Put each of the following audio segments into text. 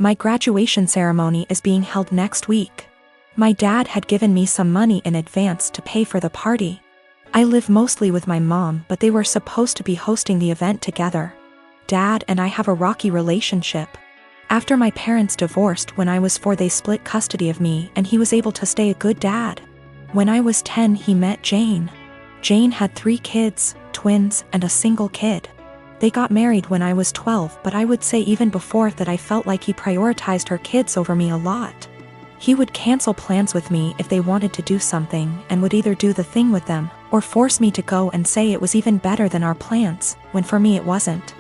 My graduation ceremony is being held next week. My dad had given me some money in advance to pay for the party. I live mostly with my mom, but they were supposed to be hosting the event together. Dad and I have a rocky relationship. After my parents divorced when I was 4, they split custody of me and he was able to stay a good dad. When I was 10, he met Jane. Jane had 3 kids, twins, and a single kid. They got married when I was 12, but I would say even before that I felt like he prioritized her kids over me a lot. He would cancel plans with me if they wanted to do something and would either do the thing with them or force me to go and say it was even better than our plans, when for me it wasn't.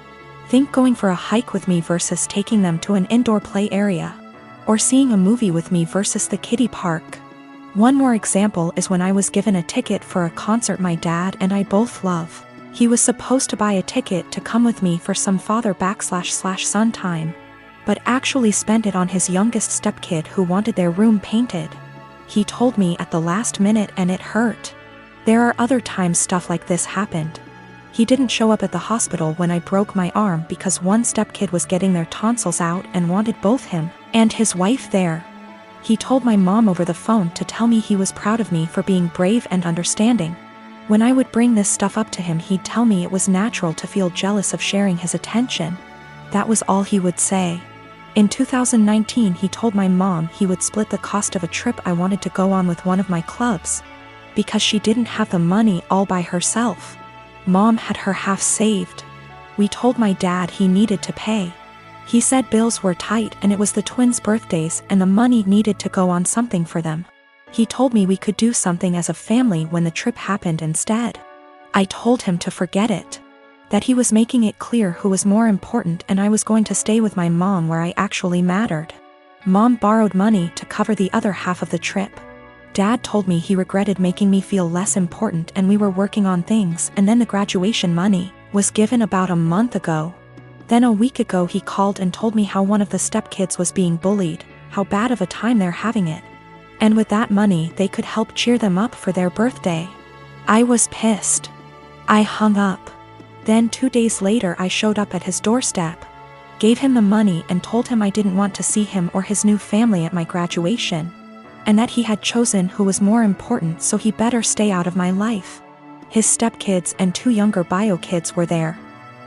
Think going for a hike with me versus taking them to an indoor play area. Or seeing a movie with me versus the kiddie park. One more example is when I was given a ticket for a concert my dad and I both love. He was supposed to buy a ticket to come with me for some father/son time, but actually spent it on his youngest stepkid who wanted their room painted. He told me at the last minute and it hurt. There are other times stuff like this happened. He didn't show up at the hospital when I broke my arm because one stepkid was getting their tonsils out and wanted both him and his wife there. He told my mom over the phone to tell me he was proud of me for being brave and understanding. When I would bring this stuff up to him, he'd tell me it was natural to feel jealous of sharing his attention. That was all he would say. In 2019, he told my mom he would split the cost of a trip I wanted to go on with one of my clubs, because she didn't have the money all by herself. Mom had her half saved. We told my dad he needed to pay. He said bills were tight and it was the twins' birthdays and the money needed to go on something for them. He told me we could do something as a family when the trip happened instead. I told him to forget it. That he was making it clear who was more important and I was going to stay with my mom where I actually mattered. Mom borrowed money to cover the other half of the trip. Dad told me he regretted making me feel less important and we were working on things, and then the graduation money was given about a month ago. Then a week ago he called and told me how one of the stepkids was being bullied, how bad of a time they're having it. And with that money they could help cheer them up for their birthday. I was pissed. I hung up. Then 2 days later I showed up at his doorstep, gave him the money and told him I didn't want to see him or his new family at my graduation, and that he had chosen who was more important, so he better stay out of my life. His stepkids and 2 younger bio kids were there.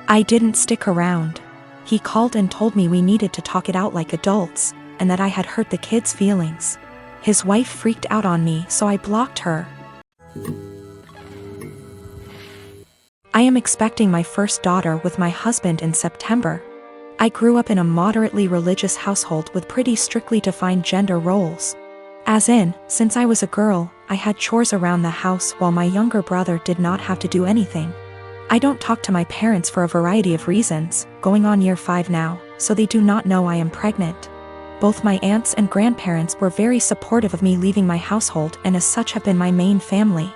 I didn't stick around. He called and told me we needed to talk it out like adults, and that I had hurt the kids' feelings. His wife freaked out on me, so I blocked her. I am expecting my first daughter with my husband in September. I grew up in a moderately religious household with pretty strictly defined gender roles. As in, since I was a girl, I had chores around the house while my younger brother did not have to do anything. I don't talk to my parents for a variety of reasons, going on year 5 now, so they do not know I am pregnant. Both my aunts and grandparents were very supportive of me leaving my household and as such have been my main family.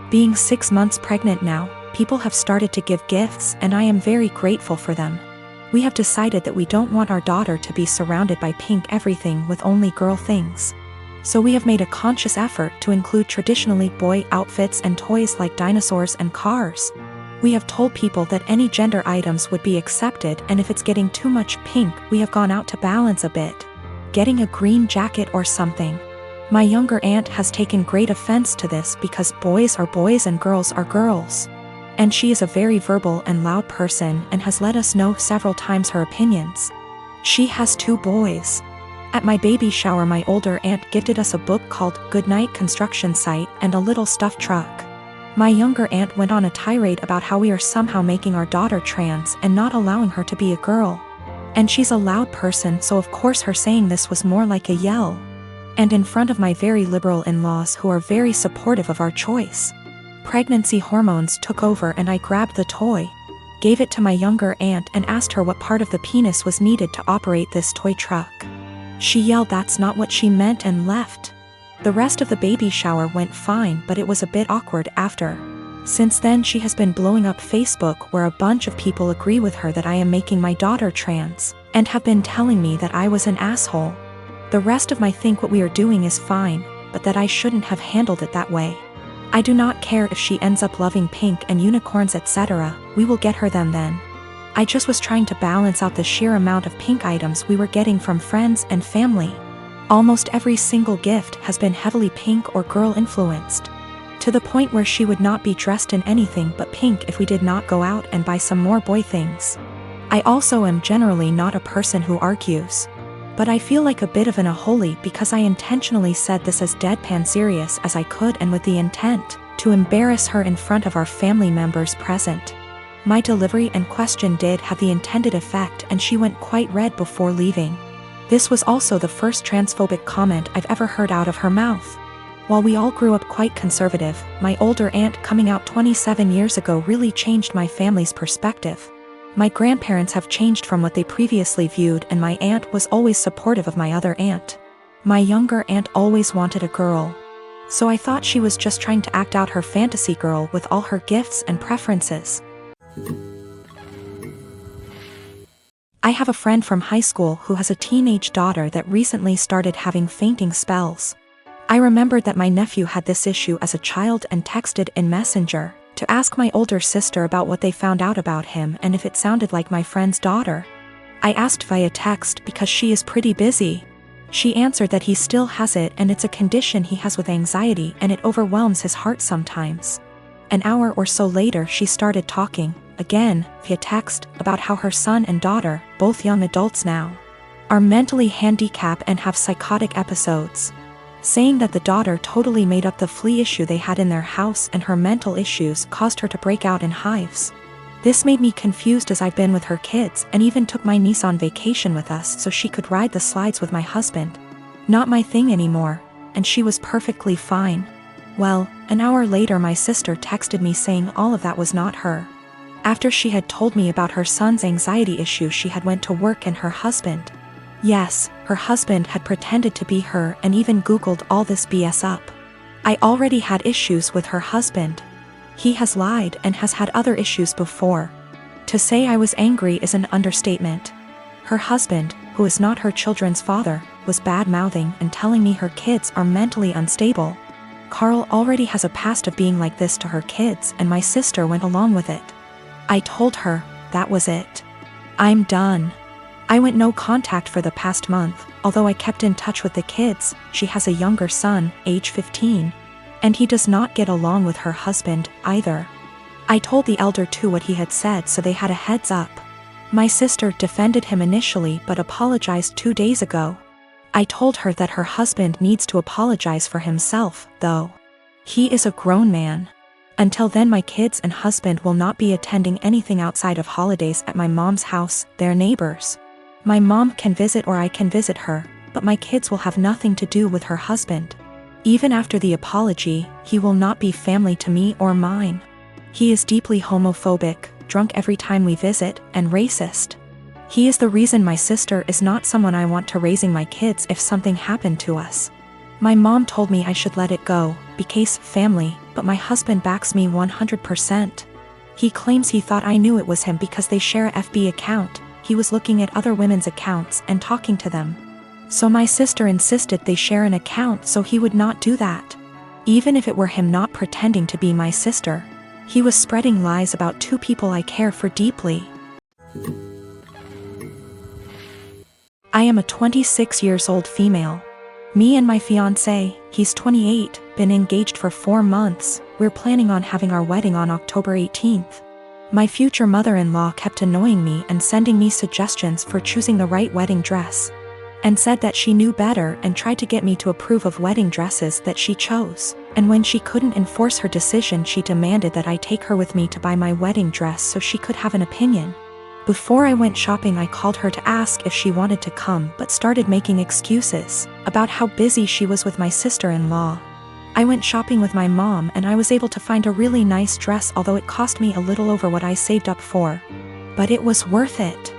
Being 6 months pregnant now, people have started to give gifts and I am very grateful for them. We have decided that we don't want our daughter to be surrounded by pink everything with only girl things. So we have made a conscious effort to include traditionally boy outfits and toys like dinosaurs and cars. We have told people that any gender items would be accepted, and if it's getting too much pink, we have gone out to balance a bit. Getting a green jacket or something. My younger aunt has taken great offense to this because boys are boys and girls are girls. And she is a very verbal and loud person and has let us know several times her opinions. She has 2 boys. At my baby shower, my older aunt gifted us a book called Goodnight Construction Site and a little stuffed truck. My younger aunt went on a tirade about how we are somehow making our daughter trans and not allowing her to be a girl. And she's a loud person, so of course her saying this was more like a yell. And in front of my very liberal in-laws who are very supportive of our choice. Pregnancy hormones took over and I grabbed the toy, gave it to my younger aunt and asked her what part of the penis was needed to operate this toy truck. She yelled that's not what she meant and left. The rest of the baby shower went fine, but it was a bit awkward after. Since then she has been blowing up Facebook where a bunch of people agree with her that I am making my daughter trans, and have been telling me that I was an asshole. The rest of my think what we are doing is fine, but that I shouldn't have handled it that way. I do not care if she ends up loving pink and unicorns etc., we will get her them then. I just was trying to balance out the sheer amount of pink items we were getting from friends and family. Almost every single gift has been heavily pink or girl influenced, to the point where she would not be dressed in anything but pink if we did not go out and buy some more boy things. I also am generally not a person who argues, but I feel like a bit of an unholy because I intentionally said this as deadpan serious as I could and with the intent to embarrass her in front of our family members present. My delivery and question did have the intended effect and she went quite red before leaving. This was also the first transphobic comment I've ever heard out of her mouth. While we all grew up quite conservative, my older aunt coming out 27 years ago really changed my family's perspective. My grandparents have changed from what they previously viewed, and my aunt was always supportive of my other aunt. My younger aunt always wanted a girl, so I thought she was just trying to act out her fantasy girl with all her gifts and preferences. I have a friend from high school who has a teenage daughter that recently started having fainting spells. I remembered that my nephew had this issue as a child and texted in Messenger to ask my older sister about what they found out about him and if it sounded like my friend's daughter. I asked via text because she is pretty busy. She answered that he still has it and it's a condition he has with anxiety and it overwhelms his heart sometimes. An hour or so later she started talking, again, via text, about how her son and daughter, both young adults now, are mentally handicapped and have psychotic episodes, saying that the daughter totally made up the flea issue they had in their house and her mental issues caused her to break out in hives. This made me confused as I've been with her kids and even took my niece on vacation with us so she could ride the slides with my husband. Not my thing anymore, and she was perfectly fine. Well, an hour later my sister texted me saying all of that was not her. After she had told me about her son's anxiety issue, she had went to work and her husband. Yes, her husband had pretended to be her and even Googled all this BS up. I already had issues with her husband. He has lied and has had other issues before. To say I was angry is an understatement. Her husband, who is not her children's father, was bad-mouthing and telling me her kids are mentally unstable. Carl already has a past of being like this to her kids and my sister went along with it. I told her, that was it. I'm done. I went no contact for the past month, although I kept in touch with the kids. She has a younger son, age 15, and he does not get along with her husband, either. I told the elder too what he had said so they had a heads up. My sister defended him initially but apologized 2 days ago. I told her that her husband needs to apologize for himself, though. He is a grown man. Until then my kids and husband will not be attending anything outside of holidays at my mom's house, their neighbors. My mom can visit or I can visit her, but my kids will have nothing to do with her husband. Even after the apology, he will not be family to me or mine. He is deeply homophobic, drunk every time we visit, and racist. He is the reason my sister is not someone I want to raising my kids if something happened to us. My mom told me I should let it go, because family, but my husband backs me 100%. He claims he thought I knew it was him because they share a FB account. He was looking at other women's accounts and talking to them. So my sister insisted they share an account so he would not do that. Even if it were him not pretending to be my sister, he was spreading lies about two people I care for deeply. I am a 26 years old female. Me and my fiancé, he's 28, been engaged for 4 months. We're planning on having our wedding on October 18th. My future mother-in-law kept annoying me and sending me suggestions for choosing the right wedding dress, and said that she knew better and tried to get me to approve of wedding dresses that she chose. And when she couldn't enforce her decision, she demanded that I take her with me to buy my wedding dress so she could have an opinion. Before I went shopping, I called her to ask if she wanted to come but started making excuses about how busy she was with my sister-in-law. I went shopping with my mom and I was able to find a really nice dress, although it cost me a little over what I saved up for. But it was worth it.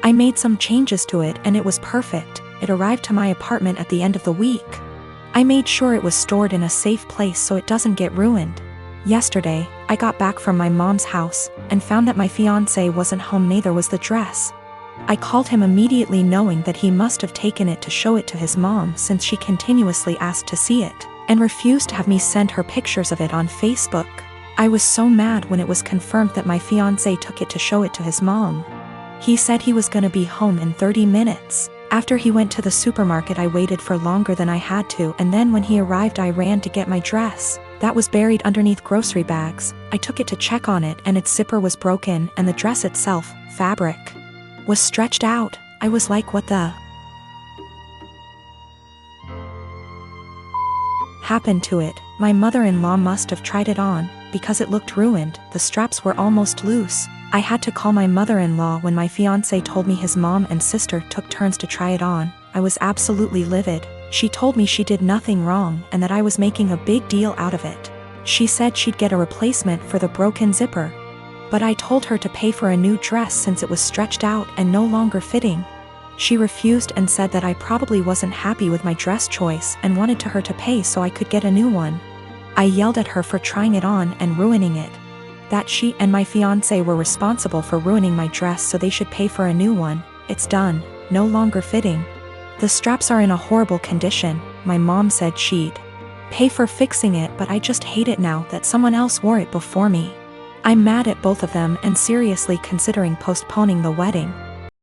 I made some changes to it and it was perfect. It arrived to my apartment at the end of the week. I made sure it was stored in a safe place so it doesn't get ruined. Yesterday, I got back from my mom's house and found that my fiancé wasn't home, neither was the dress. I called him immediately, knowing that he must have taken it to show it to his mom since she continuously asked to see it and refused to have me send her pictures of it on Facebook. I was so mad when it was confirmed that my fiancé took it to show it to his mom. He said he was gonna be home in 30 minutes. After he went to the supermarket, I waited for longer than I had to, and then when he arrived I ran to get my dress. That was buried underneath grocery bags. I took it to check on it and its zipper was broken and the dress itself, fabric, was stretched out. I was like, what the happened to it? My mother-in-law must have tried it on, because it looked ruined. The straps were almost loose. I had to call my mother-in-law when my fiancé told me his mom and sister took turns to try it on. I was absolutely livid. She told me she did nothing wrong and that I was making a big deal out of it. She said she'd get a replacement for the broken zipper. But I told her to pay for a new dress since it was stretched out and no longer fitting. She refused and said that I probably wasn't happy with my dress choice and wanted her to pay so I could get a new one. I yelled at her for trying it on and ruining it. That she and my fiancé were responsible for ruining my dress, so they should pay for a new one. It's done, no longer fitting. The straps are in a horrible condition. My mom said she'd pay for fixing it, but I just hate it now that someone else wore it before me. I'm mad at both of them and seriously considering postponing the wedding.